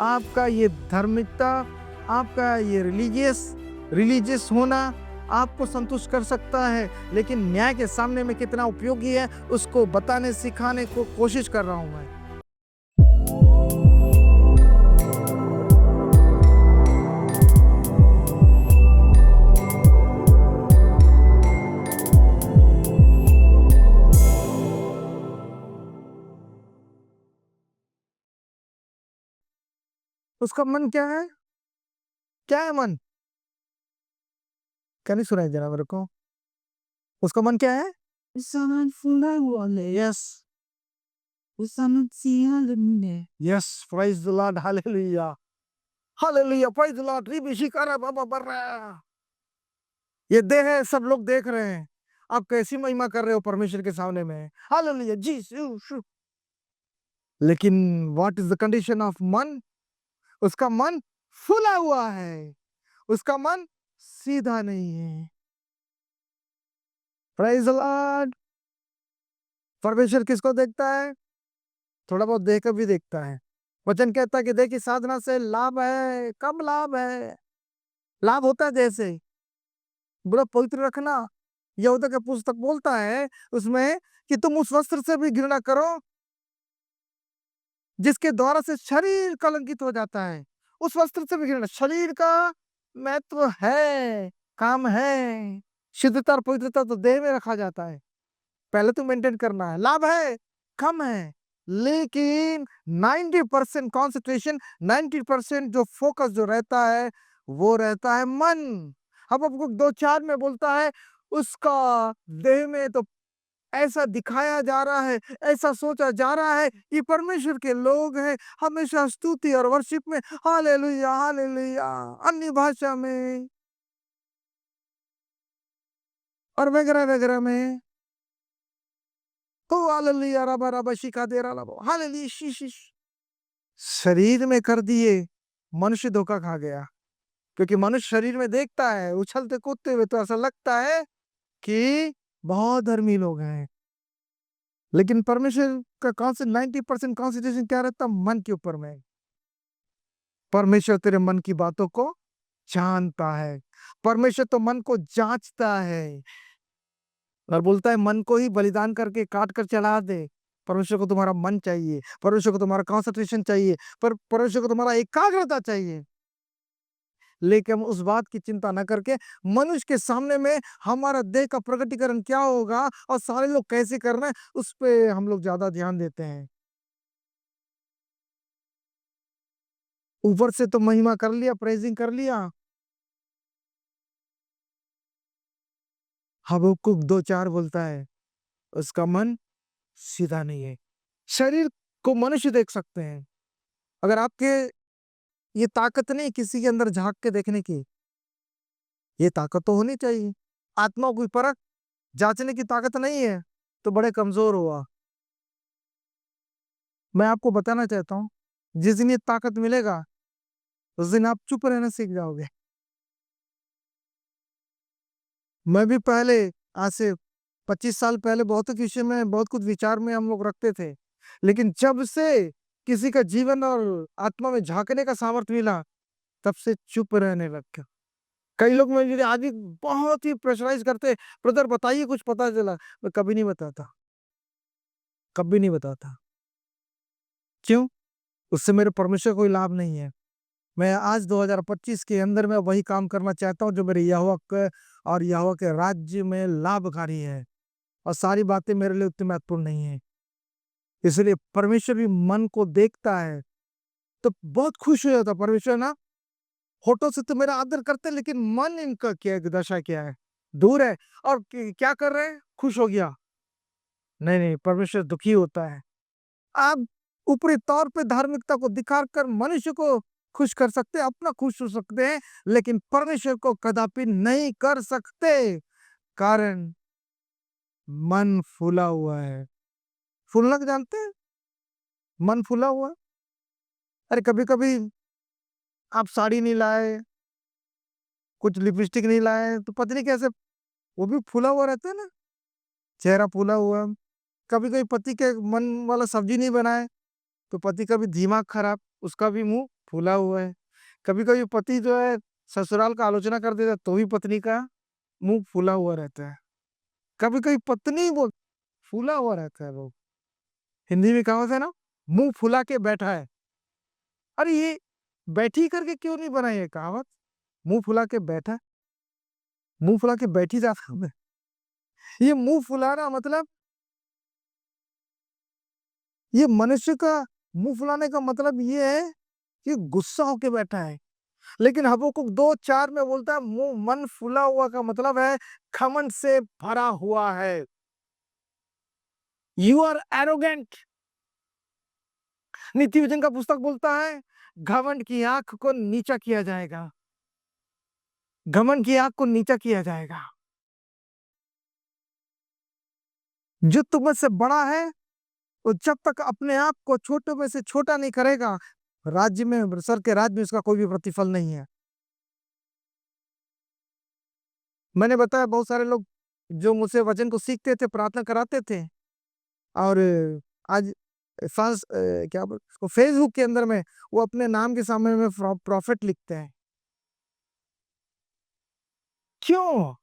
आपका ये धार्मिकता, आपका ये रिलीजियस होना आपको संतुष्ट कर सकता है, लेकिन न्याय के सामने में कितना उपयोगी है, उसको बताने, सिखाने को कोशिश कर रहा हूँ मैं। उसका मन क्या है? क्या है मन? क्या नहीं सुनाई दे रहा मेरे को? उसका मन क्या है? Yes, yes, praise the Lord, hallelujah, hallelujah, praise the Lord, रिबिशिकारा बाबा बर्रा। ये देह है, सब लोग देख रहे हैं। आप कैसी महिमा कर रहे हो परमेश्वर के सामने में। Hallelujah, Jesus. लेकिन what is the condition of मन? उसका मन फूला हुआ है, उसका मन सीधा नहीं है। Praise the Lord. परमेश्वर किसको देखता है? थोड़ा बहुत देकर भी देखता है। वचन कहता है कि देह की साधना से लाभ है, कम लाभ है। लाभ होता है जैसे बड़ा पवित्र रखना। यहूदा का पुस्तक बोलता है उसमें कि तुम उस वस्त्र से भी घृणा करो जिसके द्वारा से शरीर कलंकित हो जाता है। उस वस्त्र से भी घृणा, शरीर का महत्व है, काम है। शुद्धता और पवित्रता तो देह में रखा जाता है, पहले तो मेंटेन करना है। लाभ है, कम है, लेकिन 90% कॉन्सेंट्रेशन, 90% जो फोकस जो रहता है वो रहता है मन। अब आपको 2-4 में बोलता है उसका देह में तो ऐसा दिखाया जा रहा है, ऐसा सोचा जा रहा है, ये परमेश्वर के लोग हैं, हमेशा स्तुति और वर्शिप में हालेलुया, हालेलुया, अन्य भाषा में और वगैरह-वगैरह में। ओ हालेलुया, रबा रबा शिका दे रहा लबो, हालेलुया शीशिश। शरीर में कर दिए, मनुष्य धोखा खा गया। क्योंकि मनुष्य शरीर में देखता है, उछलते-कूदते हुए तो ऐसा लगता है कि बहुत धर्मी लोग हैं। लेकिन परमेश्वर का 90% कॉन्सेंट्रेशन क्या रहता है? मन के ऊपर में। परमेश्वर तेरे मन की बातों को जानता है। परमेश्वर तो मन को जाँचता है और बोलता है मन को ही बलिदान करके काट कर चढ़ा दे। परमेश्वर को तुम्हारा मन चाहिए, परमेश्वर को तुम्हारा कॉन्सन्ट्रेशन चाहिए, परमेश्वर को तुम्हारा एकाग्रता चाहिए। लेकिन हम उस बात की चिंता न करके मनुष्य के सामने में हमारा देह का प्रकटीकरण क्या होगा और सारे लोग कैसे कर रहे हैं, उस पे हम लोग ज़्यादा ध्यान देते हैं। ऊपर से तो महिमा कर लिया, प्रेज़िंग कर लिया। हबक्कुक 2:4 बोलता है, उसका मन सीधा नहीं है। शरीर को मनुष्य देख सकते हैं। अगर आपके ये ताकत नहीं किसी के अंदर झाँक के देखने की, ये ताकत तो होनी चाहिए। आत्मा की परख जाँचने की ताकत नहीं है, तो बड़े कमज़ोर हो आप। मैं आपको बताना चाहता हूँ, जिस दिन ये ताकत मिलेगा, उस दिन आप चुप रहना सीख जाओगे। मैं भी पहले आज से 25 साल पहले बहुतों के विषय में बहुत कुछ विचार में हम लोग रखते थे। लेकिन जब से किसी का जीवन और आत्मा में झाँकने का सामर्थ्य मिला, तब से चुप रहने लग गया। कई लोग मुझे आज भी बहुत ही प्रेशराइज़ करते, ब्रदर बताइए कुछ पता चला। मैं कभी नहीं बताता, कभी नहीं बताता। क्यों? उससे मेरे परमेश्वर को कोई लाभ नहीं है। मैं आज 2025 के अंदर में वही काम करना चाहता हूँ जो मेरे यहोवा के और यहोवा के राज्य में लाभकारी है और सारी बातें मेरे लिए उतनी महत्वपूर्ण नहीं है। इसलिए परमेश्वर भी मन को देखता है, तो बहुत खुश हो जाता है परमेश्वर ना, होठों से तो मेरा आदर करते हैं लेकिन मन इनका क्या दशा क्या है? दूर है और क्या कर रहे हैं? खुश हो गया। नहीं, नहीं, परमेश्वर दुखी होता है। आप ऊपरी तौर पे धार्मिकता को दिखाकर मनुष्य को खुश कर सकते हैं, अपना खुश हो सकते हैं, लेकिन परमेश्वर को कदापि नहीं कर सकते। कारण मन फूला हुआ है। फूलना जानते हैं? मन फूला हुआ। अरे कभी-कभी आप साड़ी नहीं लाए, कुछ लिपस्टिक नहीं लाए, तो पता नहीं कैसे वो भी फूला हुआ रहता है ना, चेहरा फूला हुआ। कभी कोई पति के मन वाला सब्जी नहीं बनाए, तो पति का भी दिमाग खराब, उसका भी मुँह फूला हुआ है। कभी-कभी पति जो है ससुराल का आलोचना कर देता है तो भी पत्नी का मुँह फूला हुआ रहता है। कभी-कभी पत्नी बोल फूला हुआ रहता है वो। हिंदी में कहावत है ना, मुँह फुला के बैठा है। अरे ये बैठी करके क्यों नहीं बना ये कहावत? मुँह फुला के बैठा, मुँह फुला के बैठी जाता हूँ मैं। ये मुँह फुलाना मतलब ये मनुष्य का मुँह फुलाने का मतलब ये है कि गुस्सा होके बैठा है। लेकिन हबक्कुक 2:4 में बोलता है मुँह मन फुला हुआ का मतलब है घमंड से भरा हुआ है। You are arrogant. नीति वचन का पुस्तक बोलता है घमंड की आँख को नीचा किया जाएगा। घमंड की आँख को नीचा किया जाएगा। जो तुम में से बड़ा है, वो जब तक अपने आप को छोटे में से छोटा नहीं करेगा, राज्य में स्वर्ग के राज्य में उसका कोई भी प्रतिफल नहीं है। मैंने बताया बहुत सारे लोग जो मुझसे वचन को सीखते थे, प्रार्थना कराते थे और आज क्या बोलते उसको फेसबुक के अंदर में वो अपने नाम के सामने में प्रॉफिट लिखते हैं। क्यों?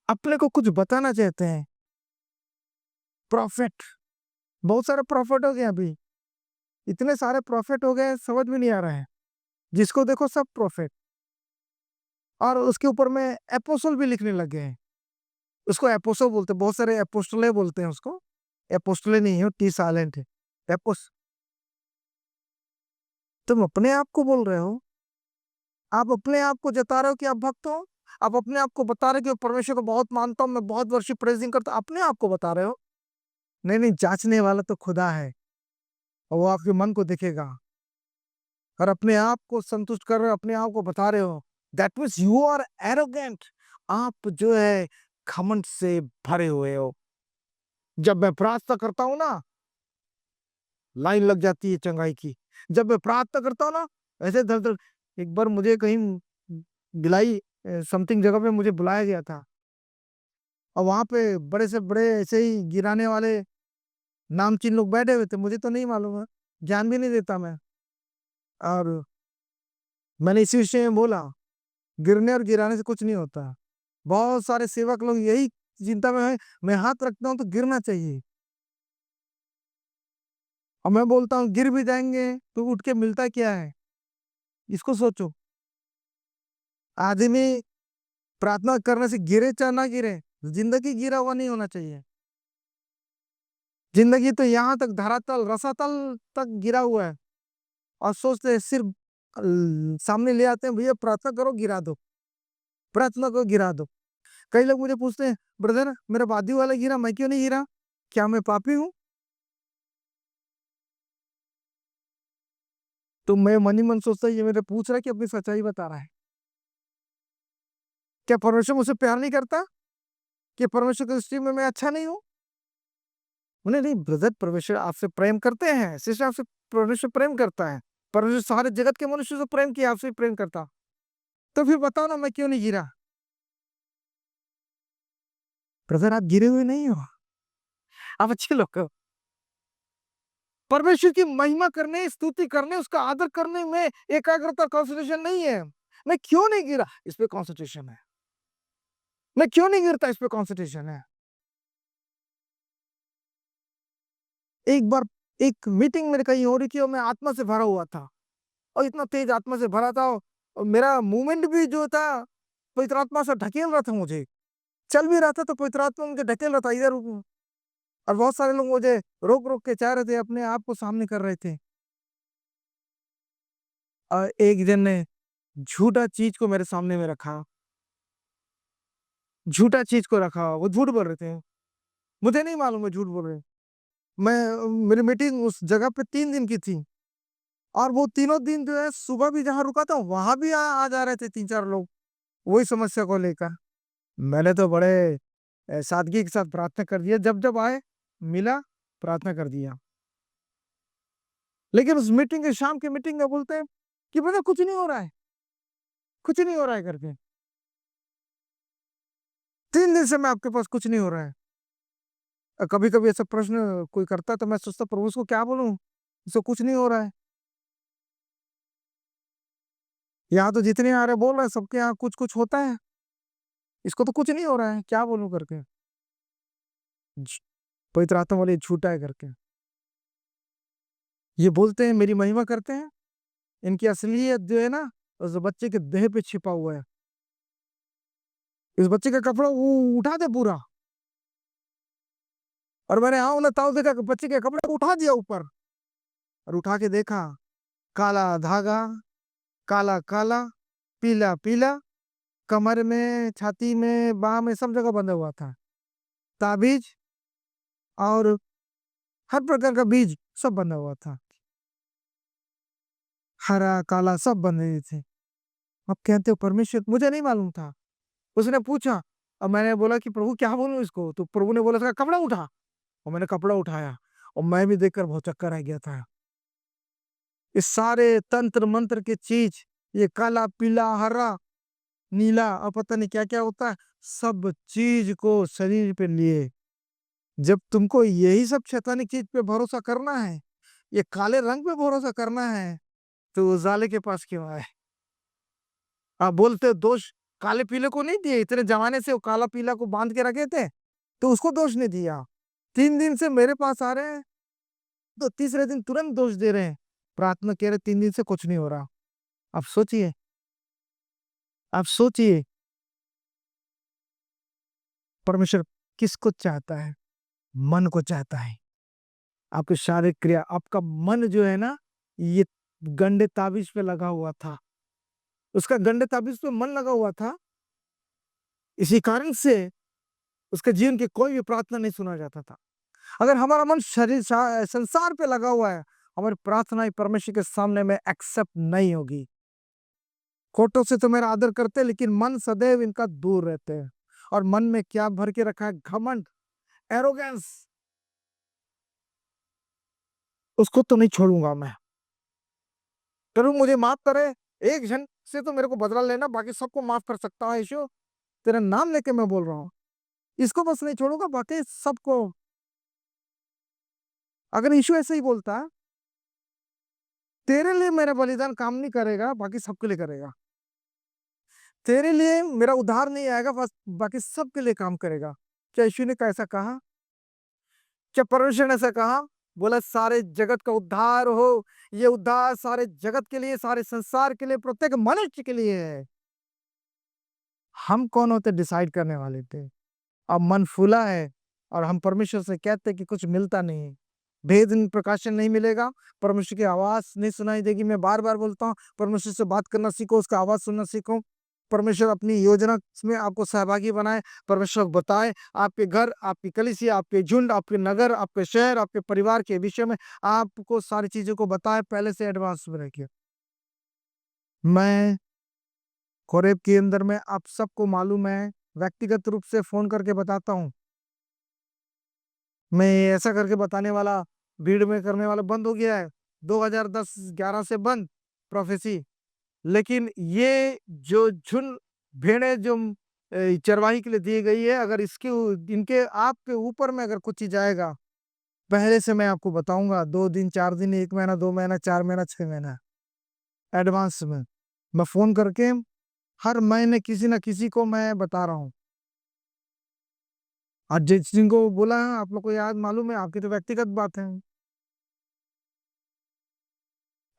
अपने को कुछ बताना चाहते हैं। प्रॉफिट, बहुत सारे प्रॉफिट हो गए अभी। इतने सारे प्रॉफिट हो गए समझ में नहीं आ रहा है। जिसको देखो सब प्रॉफिट और उसके ऊपर में एपोस्टल भी लिखने लग गए हैं। उसको एपोस्टल बोलते हैं, बहुत सारे एपोस्टले बोलते हैं उसको। एपोस्टले नहीं है, टी साइलेंट है। एपोस तुम अपने आप को बोल रहे हो? आप अपने आप को जता रहे हो कि आप भक्त हो? आप अपने आप को बता रहे हो कि परमेश्वर को बहुत मानता हूँ, मैं बहुत वर्षिप प्रेज़िंग करता हूँ, अपने आप को बता रहे हो? नहीं, नहीं, जाँचने वाला तो खुदा है और वो आपके मन को देखेगा और अपने आप को संतुष्ट कर रहे हो, अपने आप को बता रहे हो, that means you are arrogant. आप जो है घमंड से भरे हुए हो। जब मैं प्रार्थना करता हूँ ना, लाइन लग जाती है चंगाई की। जब मैं प्रार्थना करता हूँ ना, ऐसे धड़-धड़ एक बार मुझे कहीं भिलाई समथिंग जगह पे मुझे बुलाया गया था और वहाँ पे बड़े से बड़े ऐसे ही गिराने वाले नामचीन लोग बैठे हुए थे, मुझे तो नहीं मालूम है, ध्यान भी नहीं देता मैं और मैंने इसी विषय में बोला, गिरने और गिराने से कुछ नहीं होता। बहुत सारे सेवक लोग यही चिंता में हैं, मैं हाथ रखता हूँ तो गिरना चाहिए और मैं बोलता हूँ गिर भी जाएँगे तो उठ के मिलता क्या है? इसको सोचो। आदमी प्रार्थना करने से गिरे चाहे ना गिरे, ज़िंदगी गिरा हुआ नहीं होना चाहिए। ज़िंदगी तो यहाँ तक धरातल, रसातल तक गिरा हुआ है और सोचते हैं सिर्फ़ सामने ले आते हैं, भैया प्रार्थना करो गिरा दो, प्रार्थना करो गिरा दो। कई लोग मुझे पूछते हैं, ब्रदर मेरा बाजू वाला गिरा, मैं क्यों नहीं गिरा? क्या मैं पापी हूँ? तो मैं मन ही मन सोचता ये मेरे पूछ रहा है कि अपनी सच्चाई बता रहा है। क्या परमेश्वर मुझसे प्यार नहीं करता? क्या परमेश्वर की दृष्टि में मैं अच्छा नहीं हूँ? नहीं, नहीं ब्रदर परमेश्वर आपसे प्रेम करते हैं, सिस्टर आपसे परमेश्वर प्रेम करता है। परमेश्वर सारे जगत के मनुष्य से प्रेम किया, आपसे भी प्रेम करता। तो फिर बताओ ना मैं क्यों नहीं गिरा? ब्रदर आप गिरे हुए नहीं हो, आप अच्छे लोग हो। परमेश्वर की महिमा करने, स्तुति करने, उसका आदर करने में एकाग्रता कंसंट्रेशन नहीं है। मैं क्यों नहीं गिरा? इस पे कंसंट्रेशन है। मैं क्यों नहीं गिरता? इस पे कंसंट्रेशन है। एक बार एक मीटिंग मेरे कहीं हो रही थी और मैं आत्मा से भरा हुआ था और इतना तेज आत्मा से भरा था और मेरा मूवमेंट भी जो था पवित्र आत्मा से ढकेल रहा था मुझे। चल भी रहा था तो पवित्र आत्मा मुझे ढकेल रहा था इधर और बहुत सारे लोग मुझे रोक-रोक के चाह रहे थे, अपने आप को सामने कर रहे थे। और एक जन ने झूठा चीज़ को मेरे सामने में रखा, झूठा चीज़ को रखा, वो झूठ बोल रहे थे। मुझे नहीं मालूम वो झूठ बोल रहे हैं। मेरी मीटिंग उस जगह पे 3 दिन की थी और वो तीनों दिन जो है सुबह भी जहाँ रुका था वहाँ भी आ जा रहे थे 3-4 लोग, वही समस्या को लेकर। मैंने तो बड़े सादगी के साथ प्रार्थना कर दिया, जब-जब आए, मिला, प्रार्थना कर दिया। लेकिन उस मीटिंग के शाम की मीटिंग में बोलते हैं कि पता कुछ नहीं हो रहा है, कुछ नहीं हो रहा है करके। 3 दिन से मैं आपके पास कुछ नहीं हो रहा है। कभी-कभी ऐसा प्रश्न कोई करता है तो मैं सोचता प्रभु इसको क्या बोलूँ? इसको कुछ नहीं हो रहा है। यहाँ तो जितने आ रहे बोल रहे हैं सबके यहाँ कुछ कुछ होता है, इसको तो कुछ नहीं हो रहा है, क्या बोलूं करके। झ- पवित्र आत्मा वाले झूठा है करके ये बोलते हैं, मेरी महिमा करते हैं। इनकी असलियत जो है ना, उस बच्चे के देह पे छिपा हुआ है। इस बच्चे का कपड़ा वो उठा दे पूरा, और मैंने आओ ना ताऊ देखा कि बच्चे के कपड़े को उठा दिया ऊपर, और उठा के देखा, काला धागा, काला काला, पीला पीला, कमर में, छाती में, बाह में, सब जगह बंधा हुआ था। ताबीज और हर प्रकार का बीज सब बंधा हुआ था, हरा काला सब बंधे थे। अब कहते हो परमेश्वर, मुझे नहीं मालूम था। उसने पूछा, अब मैंने बोला कि प्रभु क्या बोलूं इसको, तो प्रभु ने बोला था कपड़ा उठा, और मैंने कपड़ा उठाया, और मैं भी देखकर बहुत चक्कर रह गया था। इस सारे तंत्र मंत्र के चीज, ये काला पीला हरा नीला और पता नहीं क्या क्या होता है, सब चीज को शरीर पे लिए। जब तुमको यही सब शैतानिक चीज पे भरोसा करना है, ये काले रंग पे भरोसा करना है, तो उजाले के पास क्यों आए। आप बोलते हो दोष काले पीले को नहीं दिए, इतने जमाने से वो काला पीला को बांध के रखे थे, तो उसको दोष नहीं दिया। 3 दिन से मेरे पास आ रहे हैं, तो तीसरे दिन तुरंत दोष दे रहे हैं। प्रार्थना कह रहे 3 दिन से कुछ नहीं हो रहा। आप सोचिए, आप सोचिए, परमेश्वर किसको चाहता है? मन को चाहता है। आपकी शारीरिक क्रिया, आपका मन जो है ना, ये गंडे ताबीज पे लगा हुआ था। उसका गंडे ताबीज पे मन लगा हुआ था, इसी कारण से उसके जीवन की कोई भी प्रार्थना नहीं सुना जाता था। अगर हमारा मन शरीर संसार पे लगा हुआ है, हमारी प्रार्थना परमेश्वर के सामने में एक्सेप्ट नहीं होगी। कोटों से तो मेरा आदर करते हैं, लेकिन मन सदैव इनका दूर रहते हैं। और मन में क्या भर के रखा है? घमंड, एरोगेंस। उसको तो नहीं छोड़ूंगा मैं। करूँ मुझे माफ करे, एक जन से तो मेरे को बदला लेना, बाकी सबको माफ कर सकता है यीशु, तेरा नाम लेके मैं बोल रहा हूँ। इसको बस नहीं छोड़ूंगा, बाकी सबको। अगर यीशु ऐसे ही बोलता, तेरे लिए मेरा बलिदान काम नहीं करेगा, बाकी सबके लिए करेगा। तेरे लिए मेरा उद्धार नहीं आएगा, बस बाकी सबके लिए काम करेगा। क्या यीशु ने कैसा कहा? क्या परमेश्वर ने ऐसा कहा? बोला सारे जगत का उद्धार हो। ये उद्धार सारे जगत के लिए, सारे संसार के लिए, प्रत्येक मनुष्य के लिए है। हम कौन होते डिसाइड करने वाले थे? अब मन फूला है, और हम परमेश्वर से कहते हैं कि कुछ मिलता नहीं है। भेद प्रकाशन नहीं मिलेगा, परमेश्वर की आवाज नहीं सुनाई देगी। मैं बार बार बोलता हूँ, परमेश्वर से बात करना सीखो, उसका आवाज सुनना सीखो। परमेश्वर अपनी योजना में आपको सहभागी बनाए। परमेश्वर बताए आपके घर, आपकी कलीसिया, आपके झुंड, आपके नगर, आपके शहर, आपके परिवार के विषय में आपको सारी चीजों को बताए, पहले से एडवांस में रखिए। मैं कोरेब के अंदर में आप सबको मालूम है, व्यक्तिगत रूप से फोन करके बताता हूँ। मैं ऐसा करके बताने वाला, भीड़ में करने वाला बंद हो गया है। 2010-11 से बंद प्रोफेसी। लेकिन ये जो झुंड भेड़े जो चरवाही के लिए दी गई है, अगर इसके इनके आपके ऊपर में अगर कुछ चीज आएगा, पहले से मैं आपको बताऊंगा। 2 दिन, 4 दिन, 1 महीना, 2 महीना, 4 महीना, 6 महीना एडवांस में मैं फोन करके हर महीने किसी ना किसी को मैं बता रहा हूँ। आज जिस जिनको बोला है, आप लोग को याद मालूम है, आपकी तो व्यक्तिगत बात है।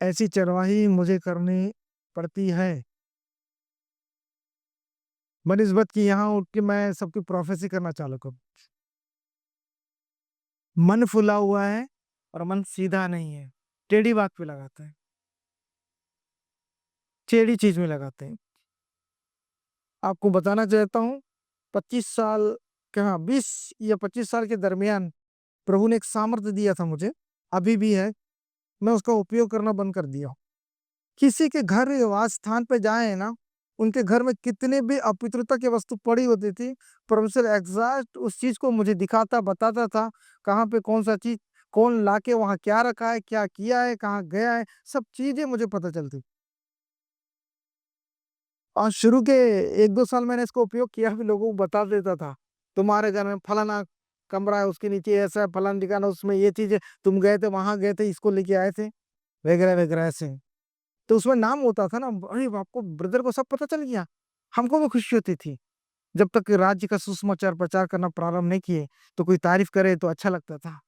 ऐसी चरवाही मुझे करनी पड़ती है बनिस्बत की यहाँ उठ के मैं सबकी प्रोफेसी करना चालू करूँ। मन फुला हुआ है, और मन सीधा नहीं है, टेढ़ी बात पे लगाते हैं, टेढ़ी चीज में लगाते हैं। आपको बताना चाहता हूँ, 25 साल, क्या 20 या 25 साल के दरमियान प्रभु ने एक सामर्थ्य दिया था मुझे, अभी भी है। मैं उसका उपयोग करना बंद कर दिया हूँ। किसी के घर वास स्थान पे जाए ना, उनके घर में कितने भी अपवित्रता की वस्तु पड़ी होती थी, परमेश्वर एग्जैक्ट उस चीज को मुझे दिखाता, बताता था, कहाँ पे कौन सा चीज, कौन लाके वहां क्या रखा है, क्या किया है, कहाँ गया है, सब चीजें मुझे पता चलती। और शुरू के 1-2 साल मैंने इसको उपयोग किया, भी लोगों को बता देता था, तुम्हारे घर में फलाना कमरा है, उसके नीचे ऐसा है, फलाना ठिकाना, उसमें ये चीज है, तुम गए थे, वहां गए थे, इसको लेके आए थे, वगैरह वगैरह ऐसे। तो उसमें नाम होता था ना, अरे आपको ब्रदर को सब पता चल गया। हमको भी खुशी होती थी। जब तक राज्य का सुसमाचार प्रचार करना प्रारंभ नहीं किए, तो कोई तारीफ करे तो अच्छा लगता था।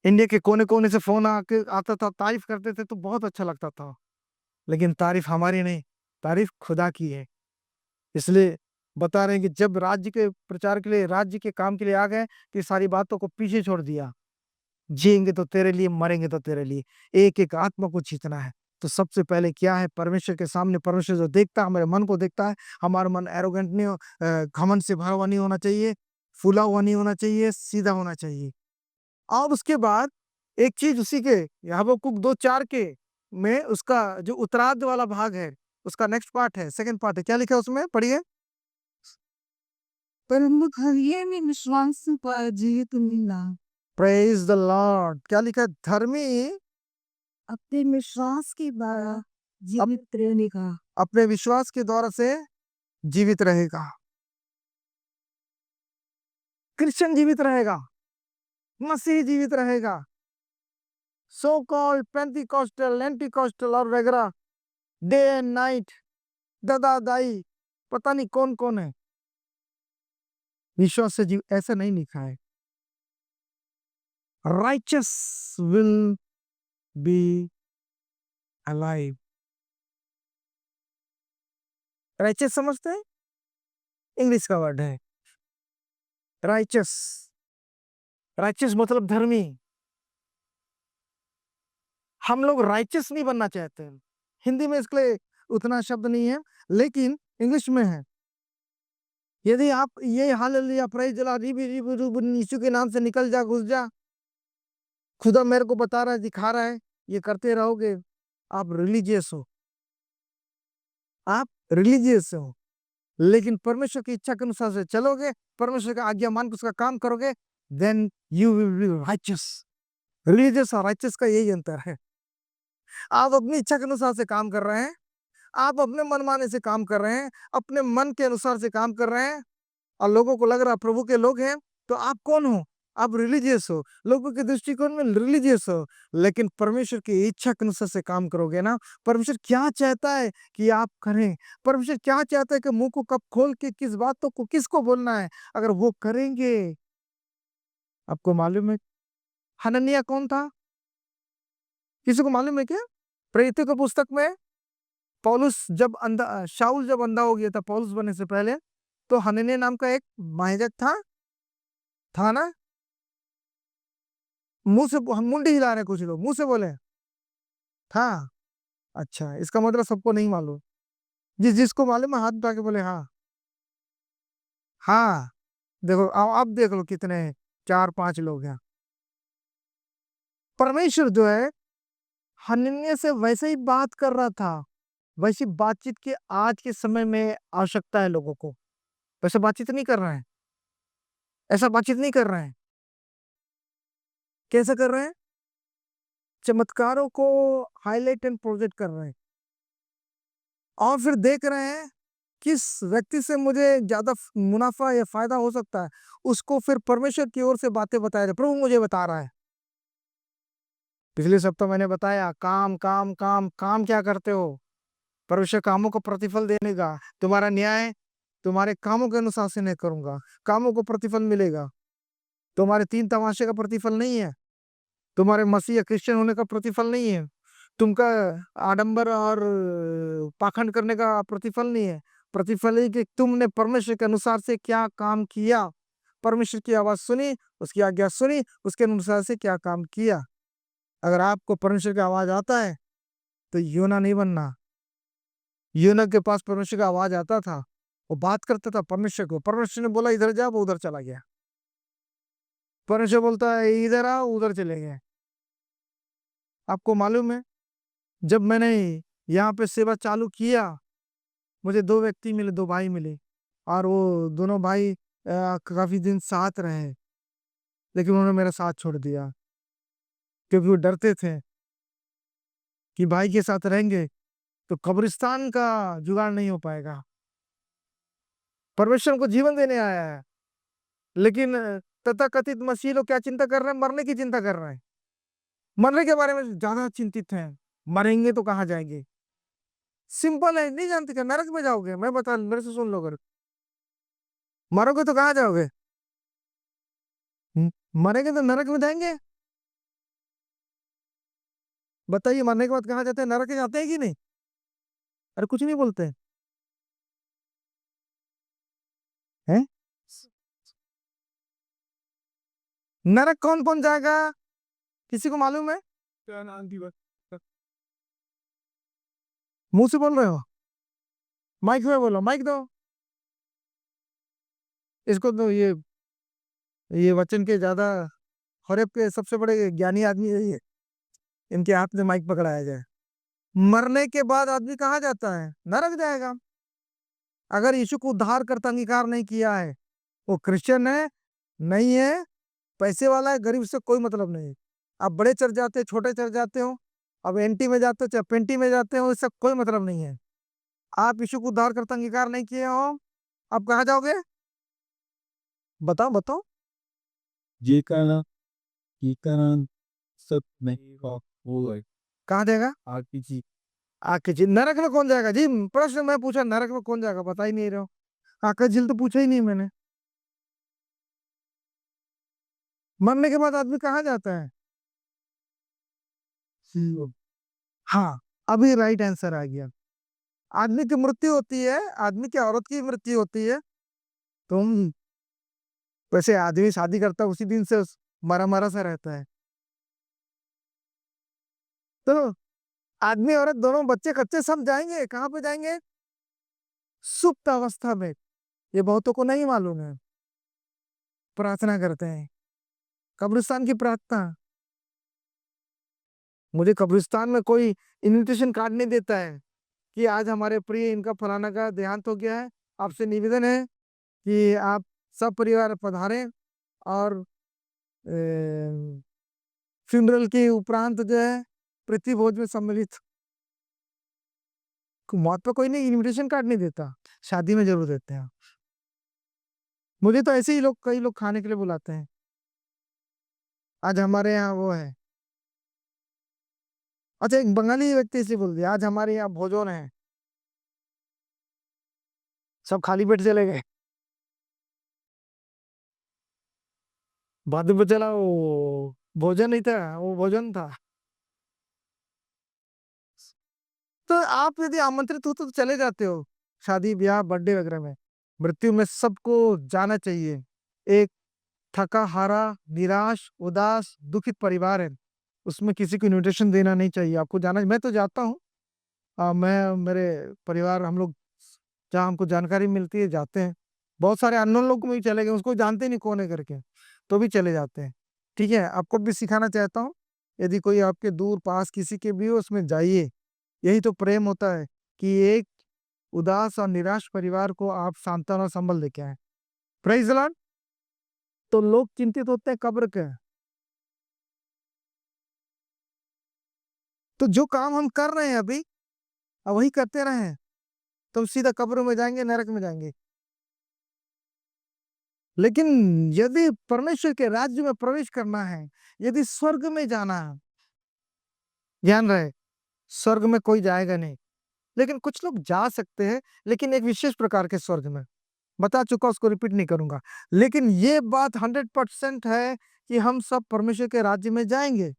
इंडिया के कोने-कोने से फ़ोन आके आता था, तारीफ करते थे तो बहुत अच्छा लगता था। लेकिन तारीफ हमारी नहीं, तारीफ खुदा की है। इसलिए बता रहे हैं कि जब राज्य के प्रचार के लिए, राज्य के काम के लिए आ गए, तो ये सारी बातों को पीछे छोड़ दिया। जिएँगे तो तेरे लिए, मरेंगे तो तेरे लिए। एक-एक आत्मा को जीतना है। तो सबसे पहले क्या है, परमेश्वर के सामने, परमेश्वर जो देखता है, हमारे मन को देखता है। हमारा मन एरोगेंट नहीं घमंड से भरा हुआ नहीं होना चाहिए, फूला हुआ नहीं होना चाहिए, सीधा होना चाहिए। और उसके बाद एक चीज़ उसी के हबक्कुक 2:4 के में उसका जो उत्तरार्ध वाला भाग है, उसका नेक्स्ट पार्ट है, सेकंड पार्ट है। क्या लिखा है उसमें? पढ़िए। प्रमुख हरिये में विश्वास पर जीवित मिला। Praise the Lord. क्या लिखा है? धर्मी अपने विश्वास के द्वारा अप जीवित रहने का। अपने विश्वास के द्वारा से जीवित रहेगा। क्रिश्चियन जीवित रहेगा, मसीही जीवित रहेगा। सो कॉल्ड पेंटिकॉस्टल, एंटीकॉस्टल और वगैरह, डे एंड नाइट, दादा-दाई, पता नहीं कौन-कौन है। विश्वास से जीव ऐसा नहीं लिखा है। Righteous will be alive. Righteous समझते हैं? इंग्लिश का वर्ड है। राइचस, राइचस मतलब धर्मी। हम लोग राइचस नहीं बनना चाहते हैं। हिंदी में इसके लिए उतना शब्द नहीं है, लेकिन इंग्लिश में है। यदि आप ये हालेलुया, प्रेज़ द लॉर्ड, रिबी रिबी रुबी यीशु के नाम से निकल जा, घुस जा, खुदा मेरे को बता रहा है, दिखा रहा है, ये करते रहोगे, आप रिलीजियस हो, आप रिलीजियस हो। लेकिन परमेश्वर की इच्छा के अनुसार से चलोगे, परमेश्वर का आज्ञा मान के उसका काम करोगे, then you will be righteous. Religious और राइचियस का यही अंतर है। आप अपनी इच्छा के अनुसार से काम कर रहे हैं, आप अपने मनमाने से काम कर रहे हैं, अपने मन के अनुसार से काम कर रहे हैं और लोगों को लग रहा है प्रभु के लोग हैं, तो आप कौन हो? आप रिलीजियस हो। लोगों के दृष्टिकोण में रिलीजियस हो, लेकिन परमेश्वर की इच्छा के अनुसार से काम करोगे ना, परमेश्वर क्या चाहता है कि आप करें? परमेश्वर क्या चाहता है कि मुँह को कब खोल के किस बातों को किसको बोलना है? अगर वो करेंगे, आपको मालूम है हनन्याह कौन था? किसी को मालूम है क्या? प्रेरितों की पुस्तक में पौलुस जब शाऊल जब अंधा हो गया था पौलुस बनने से पहले, तो हनन्याह नाम का एक महायाजक था ना? मुँह से हम मुंडी हिला रहे हैं कुछ लोग, मुँह से बोले, था? अच्छा, इसका मतलब सबको नहीं मालूम। जिसको मालूम है हाथ उठा के बोले हाँ। हाँ, देखो अब देख लो कितने हैं, 4-5 लोग हैं। परमेश्वर जो है, हनन्याह से वैसे ही बात कर रहा था, वैसी बातचीत की आज के समय में आवश्यकता है लोगों को। वैसे बातचीत नहीं कर रहे हैं, ऐसा बातचीत नहीं कर रहे हैं। कैसे कर रहे हैं? चमत्कारों को हाइलाइट एंड प्रोजेक्ट कर रहे हैं और फिर देख रहे हैं किस व्यक्ति से मुझे ज़्यादा मुनाफ़ा या फ़ायदा हो सकता है, उसको फिर परमेश्वर की ओर से बातें बताया जाए, प्रभु मुझे बता रहा है। पिछले सप्ताह मैंने बताया काम, काम, काम, काम क्या करते हो? परमेश्वर कामों को प्रतिफल देने का, तुम्हारा न्याय तुम्हारे कामों के अनुसार से नहीं करूँगा, कामों को प्रतिफल मिलेगा। तुम्हारे 3 तमाशे का प्रतिफल नहीं है, तुम्हारे मसीह या क्रिश्चियन होने का प्रतिफल नहीं है, तुमका आडंबर और पाखंड करने का प्रतिफल नहीं है। प्रतिफल है कि तुमने परमेश्वर के अनुसार से क्या काम किया, परमेश्वर की आवाज़ सुनी, उसकी आज्ञा सुनी, उसके अनुसार से क्या काम किया। अगर आपको परमेश्वर की आवाज़ आता है, तो योना नहीं बनना। योना के पास परमेश्वर का आवाज़ आता था, वो बात करता था परमेश्वर को, परमेश्वर ने बोला इधर जा, वो उधर चला गया। परमेश्वर बोलता है इधर आओ, उधर चले गए। आपको मालूम है, जब मैंने यहाँ पे सेवा चालू किया, मुझे 2 व्यक्ति मिले, 2 भाई मिले और वो दोनों भाई काफ़ी दिन साथ रहे, लेकिन उन्होंने मेरा साथ छोड़ दिया, क्योंकि वो डरते थे कि भाई के साथ रहेंगे, तो कब्रिस्तान का जुगाड़ नहीं हो पाएगा। परमेश्वर को जीवन देने आया है, लेकिन तथाकथित मसीही लोग क्या चिंता कर रहे हैं? मरने की चिंता कर रहे हैं। मरने के बारे में ज़्यादा चिंतित हैं। मरेंगे तो कहाँ जाएंगे? सिंपल है, नहीं जानते क्या? नरक में जाओगे। मैं बता, मेरे से सुन लो, अगर मरोगे तो कहाँ जाओगे? मरेंगे तो नरक में जाएंगे। बताइए, मरने के बाद कहाँ जाते हैं? नरक में जाते हैं कि नहीं? अरे कुछ नहीं बोलते हैं? नरक कौन कौन जाएगा? किसी को मालूम है? मुंह से बोल रहे हो? माइक में बोलो, माइक दो इसको। तो ये वचन के ज्यादा हड़प के सबसे बड़े ज्ञानी आदमी है ये। इनके हाथ में माइक पकड़ाया जाए। मरने के बाद आदमी कहाँ जाता है? नरक जाएगा। अगर यीशु को उद्धार करता अंगीकार नहीं किया है, वो क्रिश्चियन है नहीं है, पैसे वाला है गरीब से कोई मतलब नहीं। आप बड़े चर्च जाते हो, छोटे चर्च जाते हो, अब एनटी में जाते हो चाहे पेंटी में जाते हो, इससे कोई मतलब नहीं है। आप यीशु को उद्धार करता अंगीकार नहीं किए हो, आप कहाँ जाओगे? बताओ बताओ। ये कहना ये कहना सब नहीं हो कहाँ जाएगा? आरपीजी आके जी नरक में कौन जाएगा जी? प्रश्न मैं पूछा, नरक में कौन जाएगा? बता ही नहीं रहे हो। आका झील तो पूछा ही नहीं मैंने। मरने के बाद आदमी कहाँ जाता है? हाँ, अभी राइट आंसर आ गया। आदमी की मृत्यु होती है, आदमी की औरत की मृत्यु होती है। तुम वैसे आदमी शादी करता है उसी दिन से मरा मरा सा रहता है। तो आदमी औरत दोनों, बच्चे कच्चे सब जाएंगे। कहाँ पे जाएंगे? सुप्त अवस्था में। ये बहुतों को नहीं मालूम है। प्रार्थना करते हैं, कब्रिस्तान की प्रार्थना। मुझे कब्रिस्तान में कोई इनविटेशन कार्ड नहीं देता है कि आज हमारे प्रिय इनका फलाना का देहांत हो गया है, आपसे निवेदन है कि आप सब परिवार पधारें और फ्यूनरल के उपरांत जो है पृथ्वी भोज में सम्मिलित। मौत पे कोई नहीं इनविटेशन कार्ड नहीं देता, शादी में जरूर देते हैं। मुझे तो ऐसे ही लोग, कई लोग खाने के लिए बुलाते हैं। आज हमारे यहाँ वो है, अच्छा एक बंगाली व्यक्ति से बोल दिया आज हमारे यहाँ भोजन है, सब खाली पेट चले गए। बाद में चला वो भोजन नहीं था, वो भोजन था। तो आप यदि आमंत्रित हो तो चले जाते हो शादी ब्याह बर्थडे वगैरह में। मृत्यु में सबको जाना चाहिए। एक थका हारा, निराश, उदास, दुखित परिवार है, उसमें किसी को इनविटेशन देना नहीं चाहिए। आपको जाना, मैं तो जाता हूँ। मैं, मेरे परिवार, हम लोग जहाँ हमको जानकारी मिलती है जाते हैं। बहुत सारे अननोन लोग में भी चले गए, उसको जानते नहीं कौन है करके, तो भी चले जाते हैं। ठीक है, आपको भी सिखाना चाहता हूँ, यदि कोई आपके दूर पास किसी के भी हो उसमें जाइए। यही तो प्रेम होता है कि एक उदास और निराश परिवार को आप सांत्वना और संबल देके आए। Praise the Lord. तो लोग चिंतित होते हैं कब्र के। तो जो काम हम कर रहे हैं अभी, अब वही करते रहे तो सीधा कब्र में जाएंगे, नरक में जाएंगे। लेकिन यदि परमेश्वर के राज्य में प्रवेश करना है, यदि स्वर्ग में जाना है, ध्यान रहे, स्वर्ग में कोई जाएगा नहीं, लेकिन कुछ लोग जा सकते हैं, लेकिन एक विशेष प्रकार के स्वर्ग में। बता चुका, उसको रिपीट नहीं करूंगा। लेकिन ये बात 100% है कि हम सब परमेश्वर के राज्य में जाएंगे।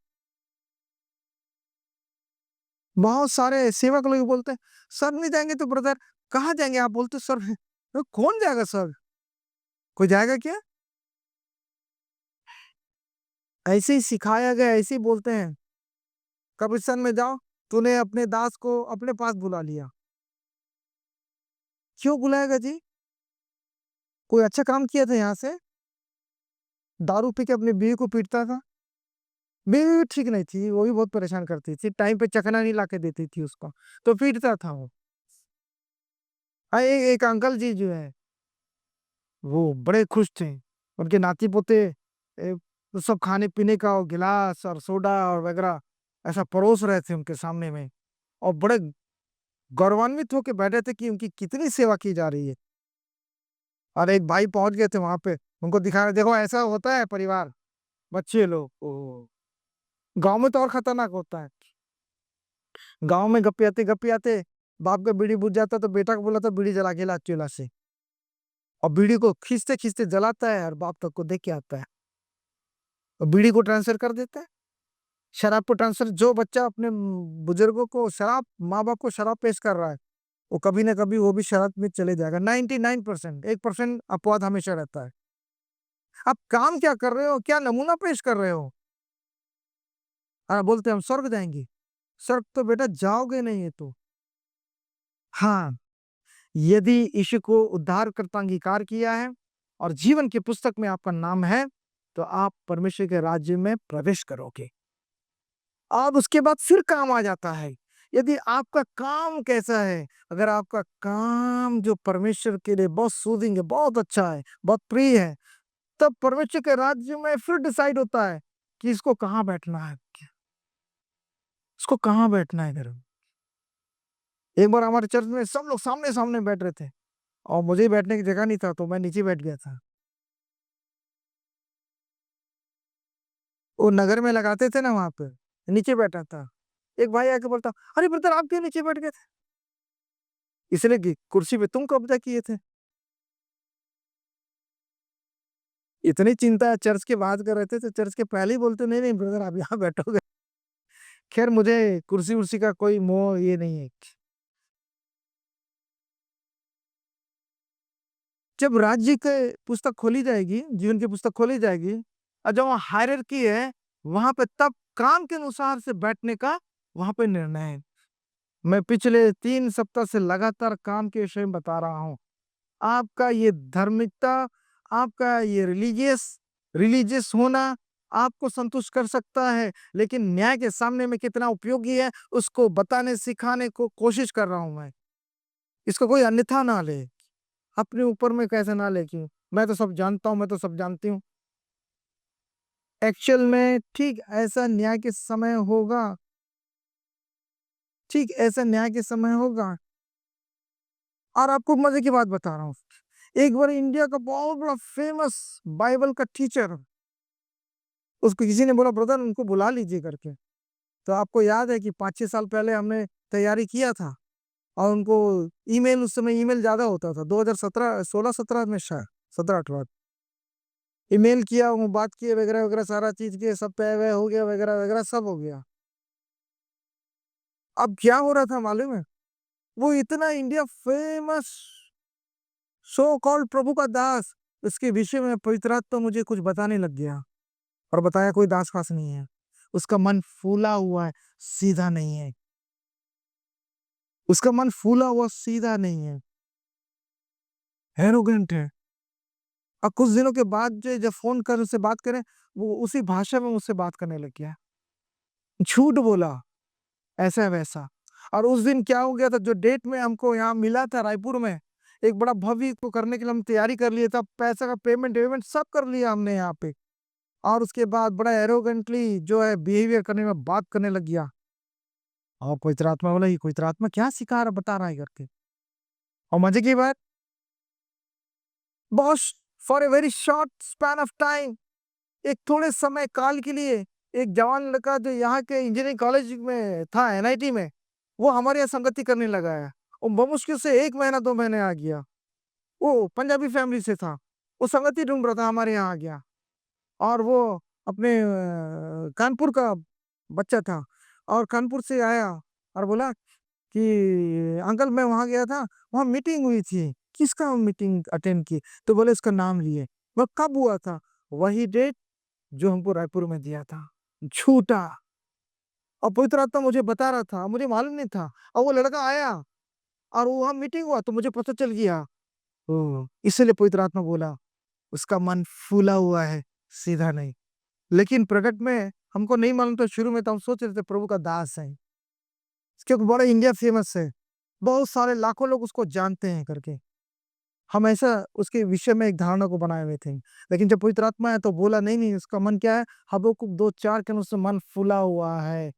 बहुत सारे सेवक लोग बोलते हैं स्वर्ग नहीं जाएंगे। तो ब्रदर कहाँ जाएंगे? आप बोलते स्वर्ग, तो कौन जाएगा स्वर्ग? कोई जाएगा क्या? ऐसे ही सिखाया गया, ऐसे ही बोलते हैं। कब्रिस्तान में जाओ, तूने अपने दास को अपने पास बुला लिया। क्यों बुलाएगा जी? कोई अच्छा काम किया था यहाँ से? दारू पी के अपनी बीवी को पीटता था। बीवी भी ठीक नहीं थी, वो भी बहुत परेशान करती थी, टाइम पे चखना नहीं ला के देती थी उसको, तो पीटता था वो। एक अंकल जी जो है वो बड़े खुश थे, उनके नाती पोते तो सब खाने पीने का और गिलास और सोडा और वगैरह ऐसा परोस रहे थे उनके सामने में, और बड़े गौरवान्वित होकर बैठे थे कि उनकी कितनी सेवा की जा रही है। और एक भाई पहुंच गए थे वहां पे, उनको दिखा रहे, देखो ऐसा होता है परिवार, बच्चे लोग। गांव में तो और खतरनाक होता है। गाँव में गपियाते बाप का बीड़ी बुझ जाता तो बेटा को बोला था बीड़ी जला के ला चूल्हा से, और बीड़ी को खींचते-खींचते जलाता है और बाप तक को देख के आता है। और बीड़ी को ट्रांसफर कर देता है। शराब को ट्रांसफर, जो बच्चा अपने बुजुर्गों को शराब, माँ-बाप को शराब पेश कर रहा है, वो कभी न कभी वो भी शराब में चले जाएगा। 99% 1% अपवाद हमेशा रहता है। आप काम क्या कर रहे हो? क्या नमूना पेश कर रहे हो? बोलते हैं हम स्वर्ग जाएँगे। स्वर्ग तो बेटा जाओगे नहीं ये तो। हाँ, यदि यीशु को उद्धारकर्ता अंगीकार किया है और जीवन की पुस्तक में आपका नाम है, तो आप परमेश्वर के राज्य में प्रवेश करोगे। अब उसके बाद फिर काम आ जाता है। यदि आपका काम कैसा है? अगर आपका काम जो परमेश्वर के लिए बहुत सूदिंग है, बहुत अच्छा है, बहुत प्रिय है, तब परमेश्वर के राज्य में फिर डिसाइड होता है कि इसको कहाँ बैठना है, इसको कहाँ बैठना है इधर। एक बार हमारे चर्च में सब लोग सामने-सामने बैठ रहे थे और मुझे ही बैठने की जगह नहीं था, तो मैं नीचे बैठ गया था। वो नगर में लगाते थे ना वहाँ पे, नीचे बैठा था। एक भाई आके बोलता, "अरे ब्रदर आप क्यों नीचे बैठ गए थे?" इसलिए कि कुर्सी पे तुम कब्जा किए थे। इतनी चिंता है चर्च के बात कर रहे थे, तो चर्च के पहले ही बोलते, "नहीं, नहीं ब्रदर आप यहाँ बैठोगे।" खैर मुझे कुर्सी-वुर्सी का कोई मोह ये नहीं है। जब राज्य के पुस्तक खोली जाएगी, जीवन की पुस्तक खोली जाएगी और जब वहाँ हायरार्की है, वहाँ पे तब काम के अनुसार से बैठने का वहाँ पे निर्णय है। मैं पिछले 3 सप्ताह से लगातार काम के विषय में बता रहा हूँ। आपका ये धार्मिकता, आपका ये रिलीजियस होना आपको संतुष्ट कर सकता है, लेकिन न्याय के सामने में कितना उपयोगी है, उसको बताने, सिखाने को कोशिश कर रहा हूँ मैं। इसको कोई अन्यथा ना ले, अपने ऊपर में कैसे ना ले कि मैं तो सब जानता हूँ, मैं तो सब जानती हूँ। एक्चुअल में ठीक ऐसा न्याय के समय होगा, ठीक ऐसा न्याय के समय होगा। और आपको मज़े की बात बता रहा हूँ। एक बार इंडिया का बहुत बड़ा फेमस बाइबल का टीचर, उसको किसी ने बोला ब्रदर उनको बुला लीजिए करके। तो आपको याद है कि 5-6 साल पहले हमने तैयारी किया था और उनको ईमेल, उस समय ईमेल ज़्यादा होता था 2017 16-17 में शायद 17-18 ईमेल किया, वो बात किए वगैरह-वगैरह सारा चीज़ किए, सब पे हो गया वगैरह-वगैरह सब हो गया। अब क्या हो रहा था मालूम है? वो इतना इंडिया फेमस सो कॉल्ड प्रभु का दास, उसके विषय में पवित्र आत्मा मुझे कुछ बताने लग गया और बताया कोई दास-वास नहीं है। उसका मन फूला हुआ है, सीधा नहीं है। उसका मन फूला हुआ सीधा नहीं है, एरोगेंट है। और कुछ दिनों के बाद जो जब फ़ोन कर उससे बात करें, वो उसी भाषा में मुझसे बात करने लग गया। झूठ बोला, ऐसा-वैसा। और उस दिन क्या हो गया था, जो डेट में हमको यहाँ मिला था रायपुर में, एक बड़ा भव्य को करने के लिए हम तैयारी कर लिए था, पैसा का पेमेंट-वेमेंट सब कर लिया हमने यहाँ पे। और उसके बाद बड़ा एरोगेंटली जो है बिहेवियर करने में बात करने लग गया। और पवित्र आत्मा बोला, "ये पवित्र आत्मा क्या सिखा रहा बता रहा है" करके। और मज़े की बात, बहुत for a very short span of time, एक थोड़े समय काल के लिए एक जवान लड़का जो यहाँ के इंजीनियरिंग कॉलेज में था, एनआईटी में, वो हमारे यहाँ संगति करने लगा है। वो बमुश्किल से 1 महीना 2 महीने आ गया। वो पंजाबी फैमिली से था। वो संगति ढूँढ रहा था, हमारे यहाँ आ गया। और वो अपने कानपुर का बच्चा था और कानपुर से आया और बोला कि अंकल मैं वहाँ गया था, वहाँ मीटिंग हुई थी। किसका मीटिंग अटेंड की? तो बोले उसका नाम लिए। वो कब हुआ था? वही डेट जो हमको रायपुर में दिया था। झूठा। और पवित्र आत्मा मुझे बता रहा था, मुझे मालूम नहीं था। और वो लड़का आया और वहाँ मीटिंग हुआ तो मुझे पता चल गया। ओह! इसीलिए पवित्र आत्मा बोला, उसका मन फूला हुआ है, सीधा नहीं। लेकिन प्रकट में हमको नहीं मालूम था, शुरू में तो हम सोच रहे थे प्रभु का दास है। क्योंकि बड़ा इंडिया फेमस है। बहुत सारे लाखों लोग उसको जानते हैं करके। हम ऐसा उसके विषय में एक धारणा को बनाए हुए थे। लेकिन जब पवित्र आत्मा आया तो बोला नहीं, नहीं उसका मन क्या है? हबक्कुक 2:4 के अनुसार मन फूला हुआ है।